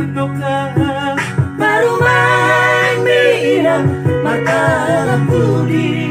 untuk Parumaen Inang Martangan Pudi.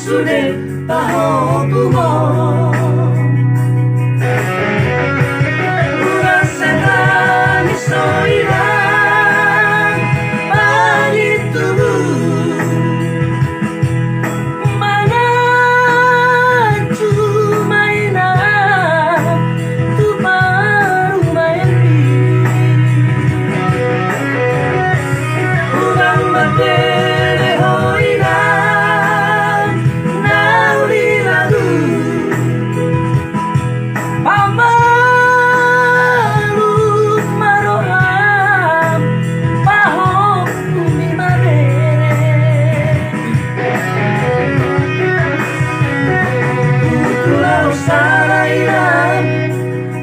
Sudah tahu bumo Rasakan isoiran Pagi tubuh Mana cuma inang Tu baru main Urang mati hoiran Nauli lagu Pamalu maroham Pahok bumi marere Utulau sarainan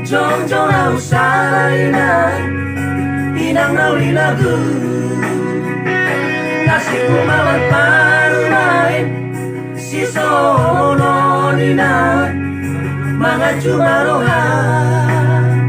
Jong-jong lau sarainan Inang nauli lagu Nasibku mawar Parumaen Si sono nina Mangaju marohan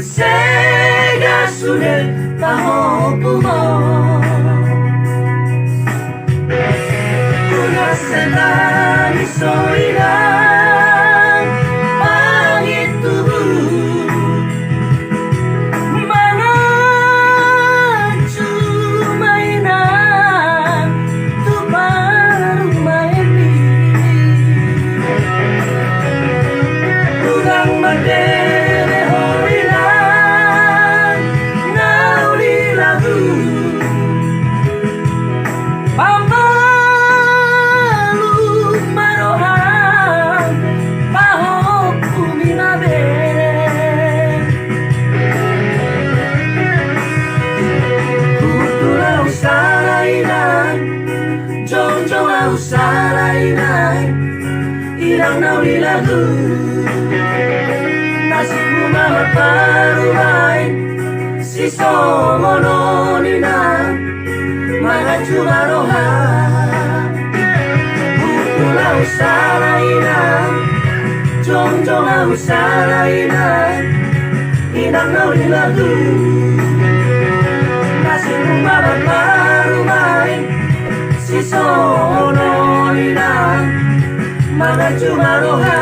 Sega sudah tahu bumo Una setan isoiran Pagi tubuh Mana cuma inang Tu baru main Urang merdeka hoiran Nauli lagu Pamalu marohan Pahok bumi mabere Kutulau sarainan Jong-jong lau sarainan Inang nauli lagu Nasibku mawar Parumaen Si sono nina Mangaju marohan Kutulau sarainan Jong-jong lau sarainan Inang nauli lagu Nasibku mawar Parumaen Si sono nina Mangaju marohan